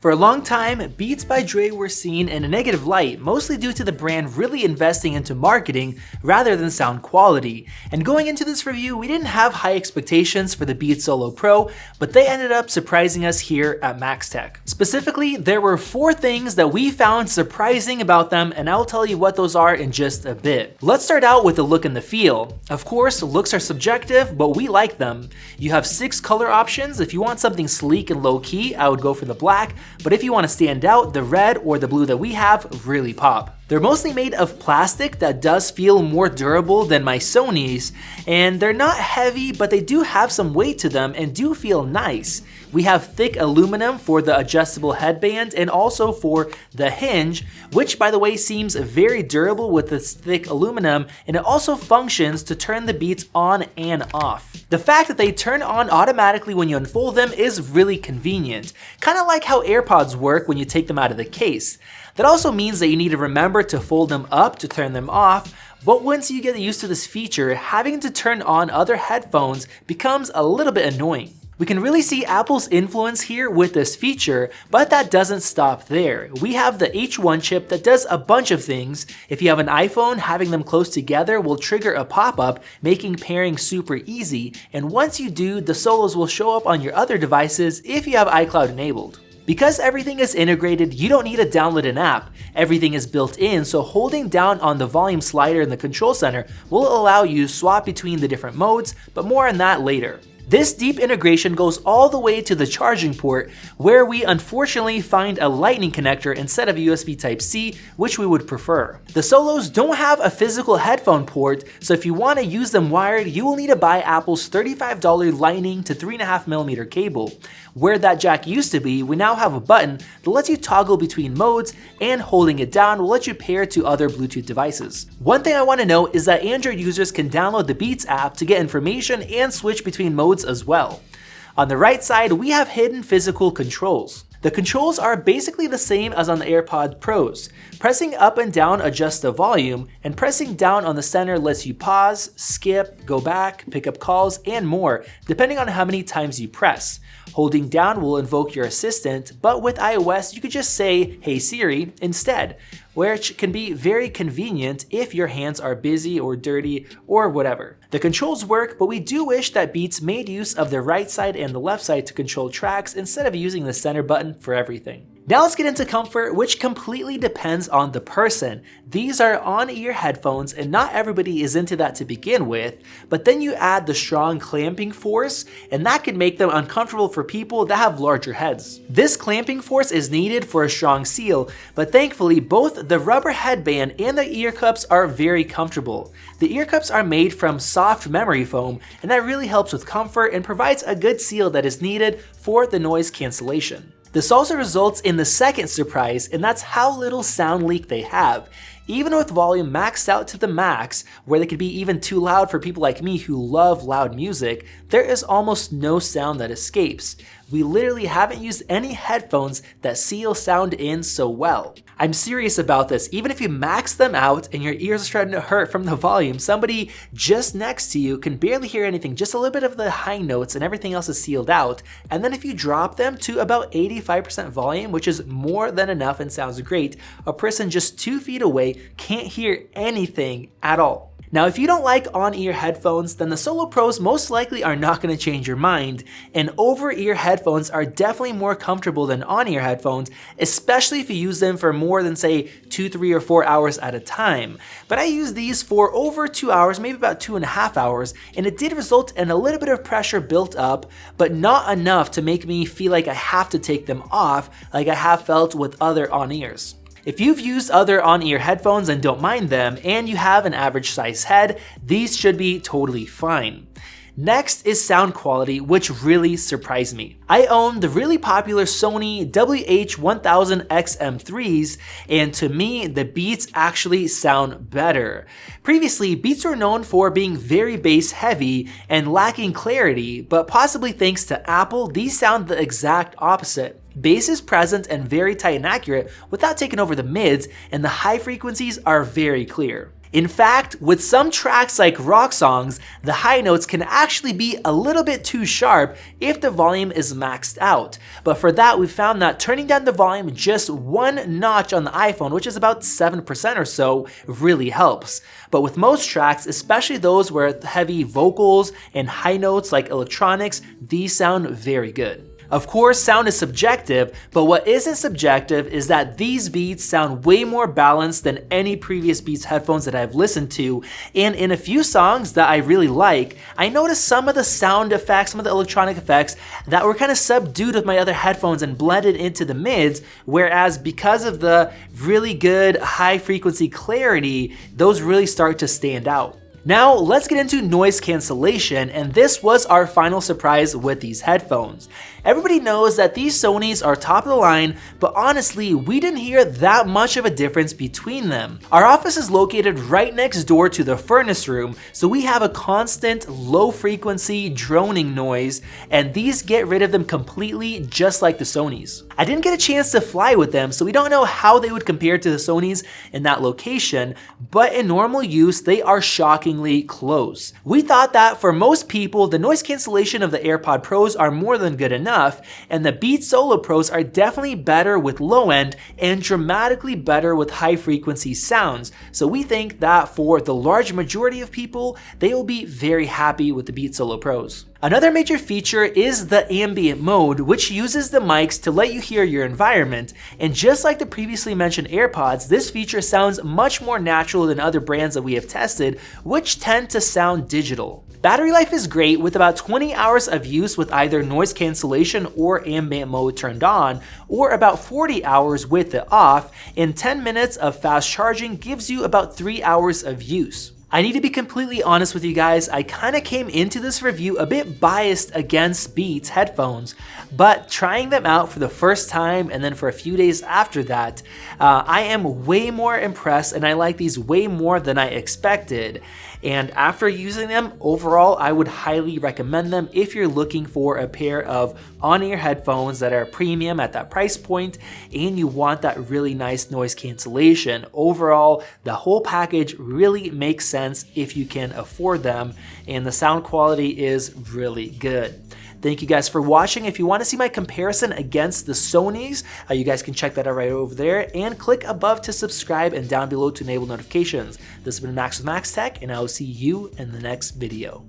For a long time, Beats by Dre were seen in a negative light, mostly due to the brand really investing into marketing rather than sound quality. And going into this review, we didn't have high expectations for the Beats Solo Pro, but they ended up surprising us here at MaxTech. Specifically, there were 4 things that we found surprising about them, and I'll tell you what those are in just a bit. Let's start out with the look and the feel. Of course, looks are subjective, but we like them. You have 6 color options. If you want something sleek and low-key, I would go for the black. But if you want to stand out, the red or the blue that we have really pop. They're mostly made of plastic that does feel more durable than my Sony's, and they're not heavy, but they do have some weight to them and do feel nice. We have thick aluminum for the adjustable headband and also for the hinge, which by the way seems very durable with this thick aluminum, and it also functions to turn the Beats on and off. The fact that they turn on automatically when you unfold them is really convenient, kind of like how AirPods work when you take them out of the case. That also means that you need to remember to fold them up to turn them off, but once you get used to this feature, having to turn on other headphones becomes a little bit annoying. We can really see Apple's influence here with this feature, but that doesn't stop there. We have the H1 chip that does a bunch of things. If you have an iPhone, having them close together will trigger a pop-up, making pairing super easy, and once you do, the solos will show up on your other devices if you have iCloud enabled. Because everything is integrated, you don't need to download an app. Everything is built in, so holding down on the volume slider in the control center will allow you to swap between the different modes, but more on that later. This deep integration goes all the way to the charging port, where we unfortunately find a lightning connector instead of a USB Type-C, which we would prefer. The Solos don't have a physical headphone port, so if you want to use them wired, you will need to buy Apple's $35 lightning to 3.5mm cable. Where that jack used to be, we now have a button that lets you toggle between modes, and holding it down will let you pair to other Bluetooth devices. One thing I want to note is that Android users can download the Beats app to get information and switch between modes as well. On the right side, we have hidden physical controls. The controls are basically the same as on the AirPods Pros. Pressing up and down adjusts the volume, and pressing down on the center lets you pause, skip, go back, pick up calls, and more, depending on how many times you press. Holding down will invoke your assistant, but with iOS you could just say, "Hey Siri," instead, which can be very convenient if your hands are busy or dirty or whatever. The controls work, but we do wish that Beats made use of the right side and the left side to control tracks instead of using the center button for everything. Now let's get into comfort, which completely depends on the person. These are on-ear headphones and not everybody is into that to begin with, but then you add the strong clamping force and that can make them uncomfortable for people that have larger heads. This clamping force is needed for a strong seal, but thankfully both the rubber headband and the ear cups are very comfortable. The ear cups are made from soft memory foam, and that really helps with comfort and provides a good seal that is needed for the noise cancellation. This also results in the second surprise, and that's how little sound leak they have. Even with volume maxed out to the max, where they could be even too loud for people like me who love loud music, there is almost no sound that escapes. We literally haven't used any headphones that seal sound in so well. I'm serious about this. Even if you max them out and your ears are starting to hurt from the volume, somebody just next to you can barely hear anything, just a little bit of the high notes and everything else is sealed out. And then if you drop them to about 85% volume, which is more than enough and sounds great, a person just 2 feet away can't hear anything at all. Now, if you don't like on-ear headphones, then the Solo Pros most likely are not going to change your mind, and over-ear headphones are definitely more comfortable than on-ear headphones, especially if you use them for more than say 2, 3, or 4 hours at a time. But I used these for over 2 hours, maybe about 2.5 hours, and it did result in a little bit of pressure built up, but not enough to make me feel like I have to take them off like I have felt with other on-ears. If you've used other on-ear headphones and don't mind them, and you have an average size head, these should be totally fine. Next is sound quality, which really surprised me. I own the really popular Sony WH-1000XM3s, and to me, the Beats actually sound better. Previously, Beats were known for being very bass heavy and lacking clarity, but possibly thanks to Apple, these sound the exact opposite. Bass is present and very tight and accurate without taking over the mids, and the high frequencies are very clear. In fact, with some tracks like rock songs, the high notes can actually be a little bit too sharp if the volume is maxed out. But for that, we found that turning down the volume just one notch on the iPhone, which is about 7% or so, really helps. But with most tracks, especially those with heavy vocals and high notes like electronics, these sound very good. Of course, sound is subjective, but what isn't subjective is that these Beats sound way more balanced than any previous Beats headphones that I've listened to, and in a few songs that I really like, I noticed some of the sound effects, some of the electronic effects that were kind of subdued with my other headphones and blended into the mids, whereas because of the really good high frequency clarity, those really start to stand out. Now let's get into noise cancellation, and this was our final surprise with these headphones. Everybody knows that these Sonys are top of the line, but honestly, we didn't hear that much of a difference between them. Our office is located right next door to the furnace room, so we have a constant low frequency droning noise, and these get rid of them completely just like the Sonys. I didn't get a chance to fly with them, so we don't know how they would compare to the Sonys in that location, but in normal use, they are shockingly close. We thought that for most people, the noise cancellation of the AirPod Pros are more than good enough, and the Beats Solo Pros are definitely better with low end and dramatically better with high frequency sounds. So we think that for the large majority of people, they will be very happy with the Beats Solo Pros. Another major feature is the ambient mode, which uses the mics to let you hear your environment. And just like the previously mentioned AirPods, this feature sounds much more natural than other brands that we have tested, which tend to sound digital. Battery life is great with about 20 hours of use with either noise cancellation or ambient mode turned on, or about 40 hours with it off, and 10 minutes of fast charging gives you about 3 hours of use. I need to be completely honest with you guys, I kind of came into this review a bit biased against Beats headphones, but trying them out for the first time and then for a few days after that, I am way more impressed and I like these way more than I expected. And after using them, overall, I would highly recommend them if you're looking for a pair of on-ear headphones that are premium at that price point and you want that really nice noise cancellation. Overall, the whole package really makes sense if you can afford them, and the sound quality is really good. Thank you guys for watching. If you want to see my comparison against the Sonys, you guys can check that out right over there, and click above to subscribe and down below to enable notifications. This has been Max with Max Tech, and I will see you in the next video.